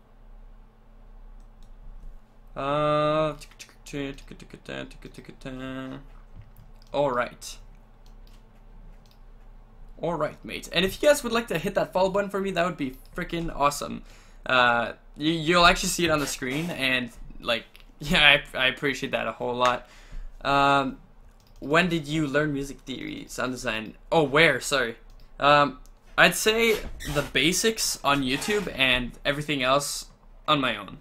Speaker 1: Alright, mate. And if you guys would like to hit that follow button for me, that would be freaking awesome. You'll actually see it on the screen, and like, yeah, I appreciate that a whole lot. When did you learn music theory, sound design? Oh, where? Sorry. I'd say the basics on YouTube and everything else on my own,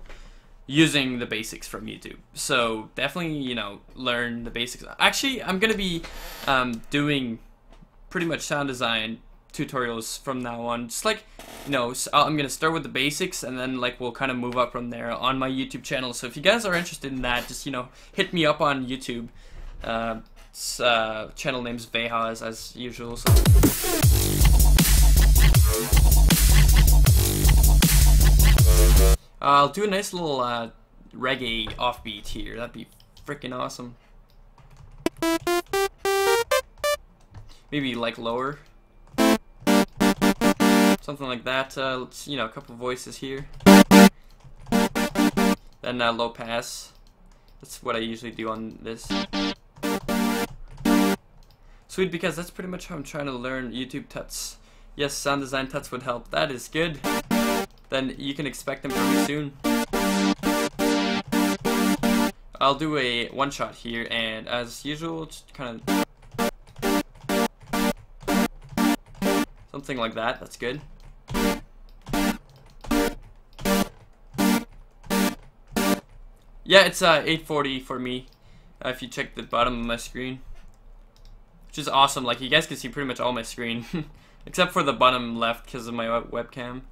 Speaker 1: using the basics from YouTube. So definitely, you know, learn the basics. Actually, I'm gonna be doing pretty much sound design tutorials from now on. Just like, you know, I'm gonna start with the basics, and then like we'll kind of move up from there on my YouTube channel. So if you guys are interested in that, just, you know, hit me up on YouTube. Channel name's VayHoz as usual. So. I'll do a nice little reggae offbeat here. That'd be freaking awesome. Maybe like lower, something like that. Let's, you know, a couple voices here. Then low pass. That's what I usually do on this. Sweet, because that's pretty much how I'm trying to learn YouTube tuts. Yes, sound design tuts would help. That is good. Then you can expect them from me soon. I'll do a one shot here, and as usual, just kind of something like that. That's good. Yeah, it's 840 for me. If you check the bottom of my screen, which is awesome. Like, you guys can see pretty much all my screen, except for the bottom left because of my webcam.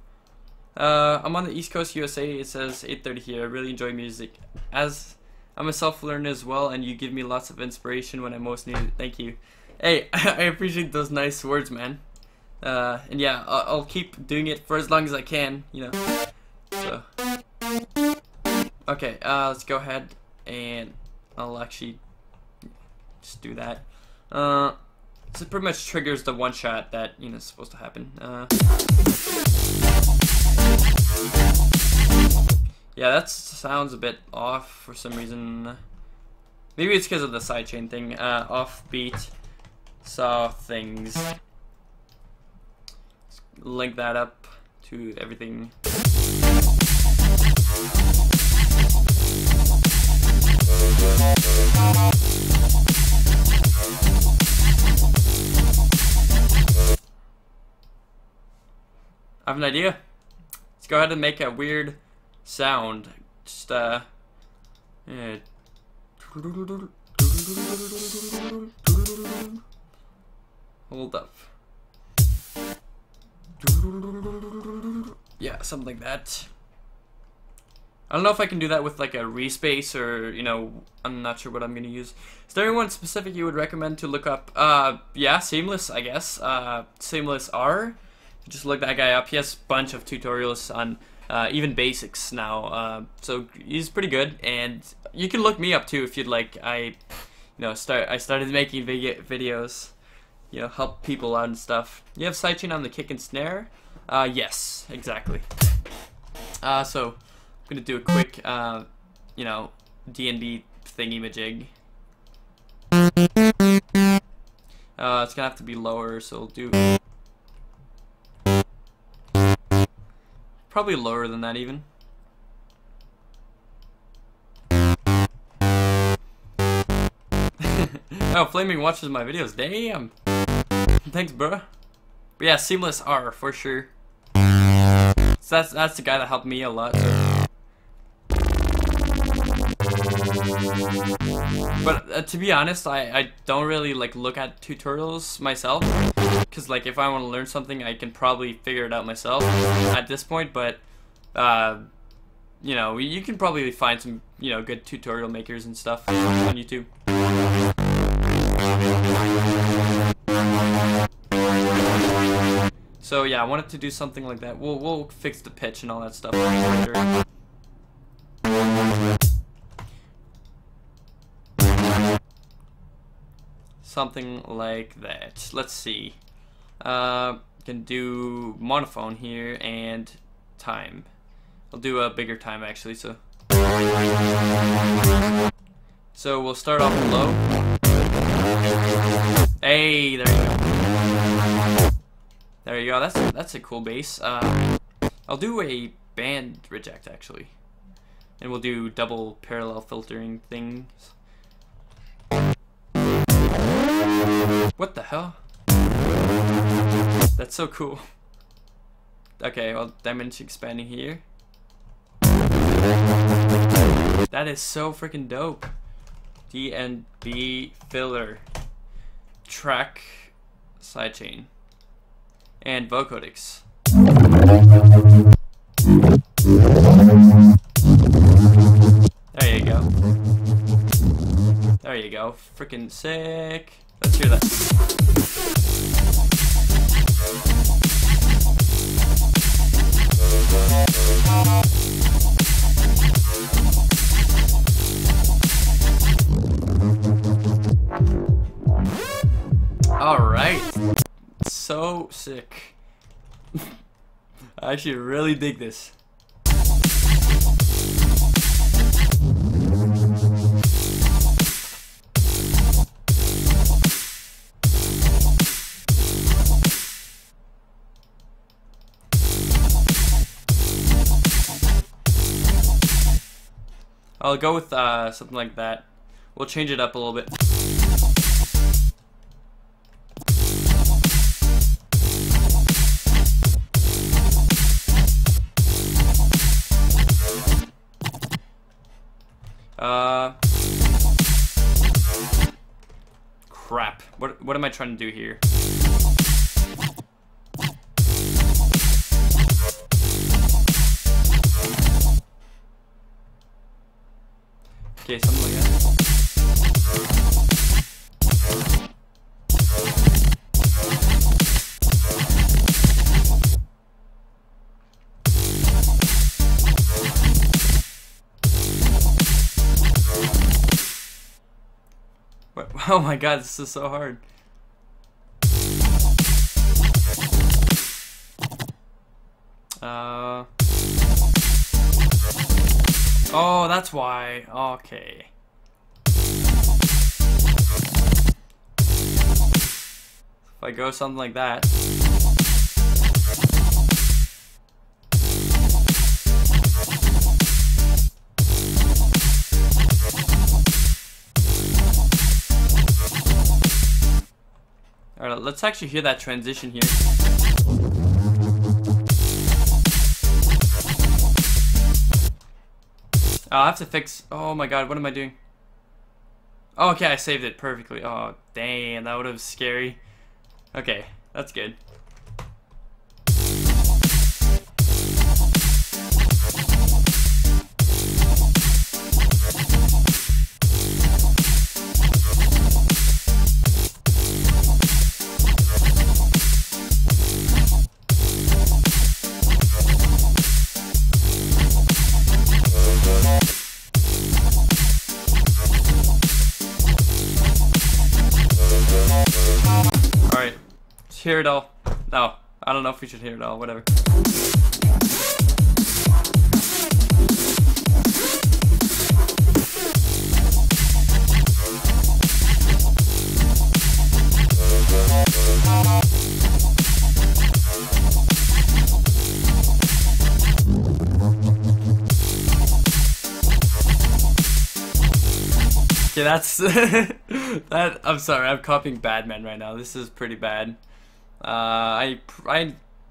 Speaker 1: I'm on the East Coast, USA. It says 8:30 here. I really enjoy music, as I'm a self-learner as well, and you give me lots of inspiration when I most need it. Thank you. Hey, I appreciate those nice words, man. And yeah, I'll keep doing it for as long as I can, you know. So, okay, let's go ahead and I'll actually just do that. So it pretty much triggers the one shot that, you know, is supposed to happen. Yeah, that sounds a bit off for some reason. Maybe it's because of the sidechain thing. Offbeat saw things. Let's link that up to everything. I have an idea. Let's go ahead and make a weird sound. Just yeah. Hold up. Yeah, something like that. I don't know if I can do that with like a respace, or, you know, I'm not sure what I'm gonna use. Is there anyone specific you would recommend to look up? Yeah, Seamless, I guess. Seamless R. Just look that guy up. He has a bunch of tutorials on even basics now. So he's pretty good, and you can look me up too if you'd like. I started making videos, you know, help people out and stuff. You have sidechain on the kick and snare? Yes, exactly. So I'm gonna do a quick you know, D&D thingy-majig. It's gonna have to be lower, so we'll do probably lower than that even. Oh, Flaming watches my videos. Damn. Thanks, bro. But yeah, Seamless R for sure. So that's the guy that helped me a lot. So. But to be honest, I don't really like look at tutorials myself, because like if I want to learn something, I can probably figure it out myself at this point. But you know, you can probably find some, you know, good tutorial makers and stuff on YouTube. So yeah, I wanted to do something like that. We'll fix the pitch and all that stuff later. Something like that. Let's see. Can do monophone here and time. I'll do a bigger time actually. So we'll start off low. Hey, there you go. There you go. That's a cool bass. I'll do a band reject actually, and we'll do double parallel filtering things. What the hell? That's so cool. Okay, well, dimension expanding here. That is so freaking dope. DNB filler, track, sidechain, and vocodics. There you go. There you go. Freaking sick. Let's hear that. Alright. So sick. I actually really dig this. I'll go with something like that. We'll change it up a little bit. Crap. What am I trying to do here? Okay, something like that. What? Oh my god, this is so hard. Oh, that's why. Okay. If I go something like that. Alright, let's actually hear that transition here. I'll have to fix. Oh my god, what am I doing? Oh, okay, I saved it perfectly. Oh, damn, that would have been scary. Okay, that's good. Hear it all. No, I don't know if we should hear it all. Whatever. Okay, that's that. I'm sorry, I'm copying Badman right now. This is pretty bad. I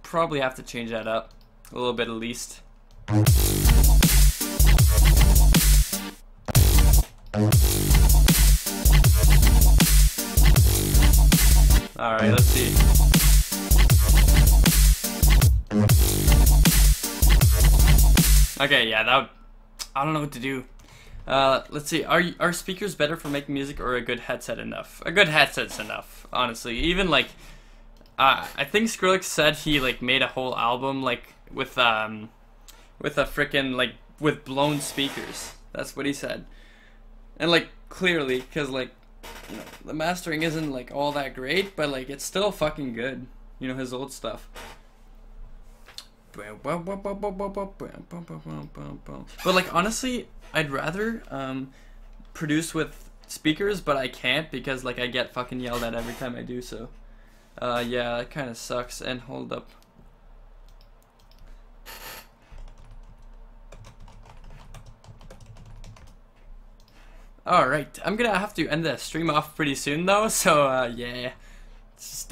Speaker 1: probably have to change that up a little bit at least. All right, let's see. Okay, yeah, that. I don't know what to do. Let's see. Are speakers better for making music, or a good headset enough? A good headset's enough, honestly. Even like, I think Skrillex said he like made a whole album like with a frickin' like with blown speakers. That's what he said. And like clearly, cause like, you know, the mastering isn't like all that great, but like it's still fucking good. You know, his old stuff. But like honestly, I'd rather produce with speakers, but I can't because like I get fucking yelled at every time I do so. Yeah, that kind of sucks. And hold up. Alright, I'm gonna have to end the stream off pretty soon though, so yeah. It's just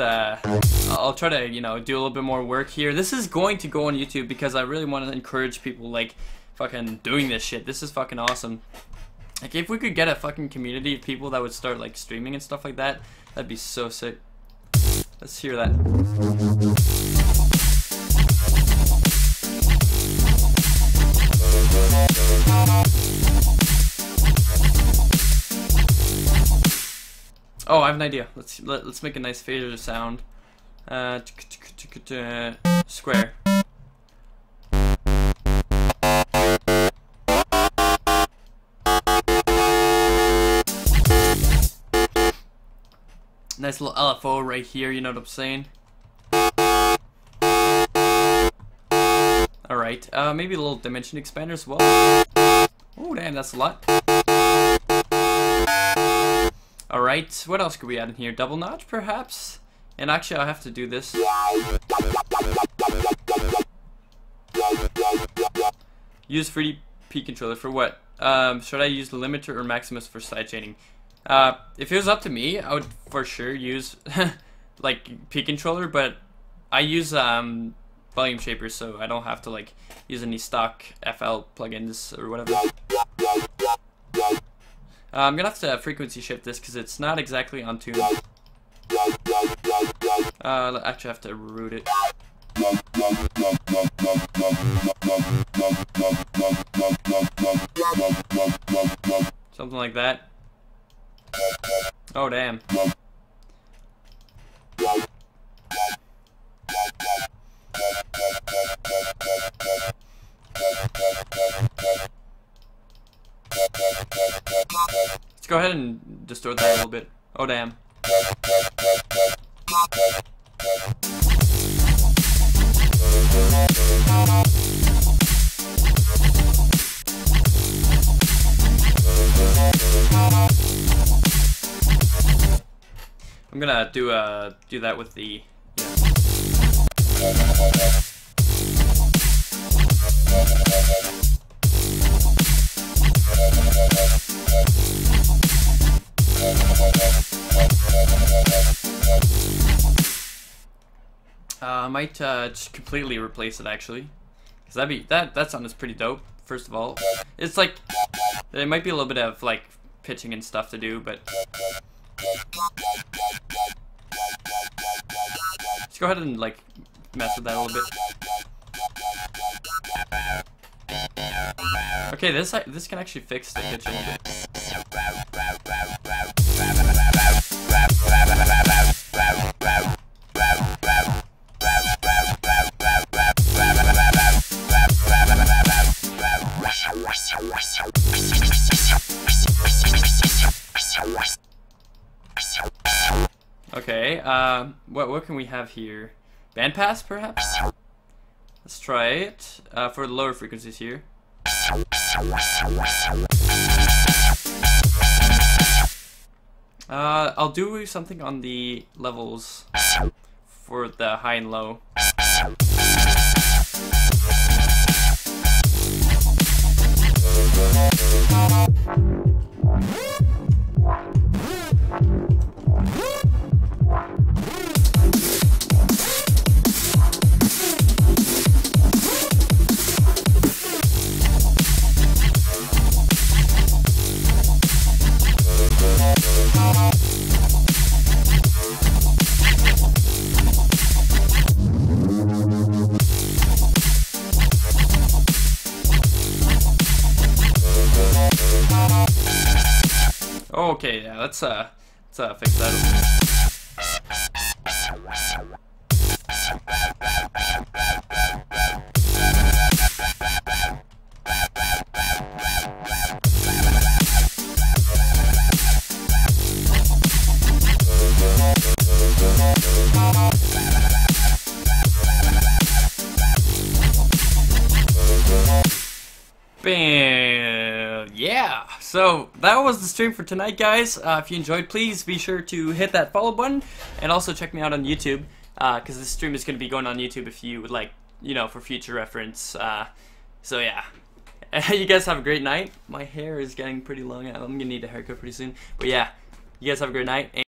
Speaker 1: I'll try to, you know, do a little bit more work here. This is going to go on YouTube because I really want to encourage people like fucking doing this shit. This is fucking awesome. Like if we could get a fucking community of people that would start like streaming and stuff like that, that'd be so sick. Let's hear that. Oh, I have an idea. Let's make a nice phaser sound. Square. Nice little LFO right here, you know what I'm saying? Alright, maybe a little dimension expander as well. Oh damn, that's a lot. Alright, what else could we add in here? Double notch, perhaps? And actually, I'll have to do this. Use 3D P controller for what? Should I use the limiter or Maximus for sidechaining? If it was up to me, I would for sure use like P controller, but I use volume shapers, so I don't have to like use any stock FL plugins or whatever. I'm gonna have to frequency shift this because it's not exactly on tune. I'll actually have to root it. Something like that. Oh damn. Let's go ahead and distort that a little bit. Oh damn. I'm gonna do that with the I might just completely replace it actually, because that sound is pretty dope. First of all, it's like there might be a little bit of like pitching and stuff to do, but let's go ahead and like mess with that a little bit. Okay, this can actually fix the pitching. Okay, what can we have here? Bandpass, perhaps? Let's try it for the lower frequencies here. I'll do something on the levels for the high and low. Okay, yeah, let's fix that. Bam! Yeah! So, that was the stream for tonight, guys. If you enjoyed, please be sure to hit that follow button, and also check me out on YouTube, because this stream is going to be going on YouTube if you would like, you know, for future reference. So yeah. You guys have a great night. My hair is getting pretty long. I'm going to need a haircut pretty soon. But yeah, you guys have a great night.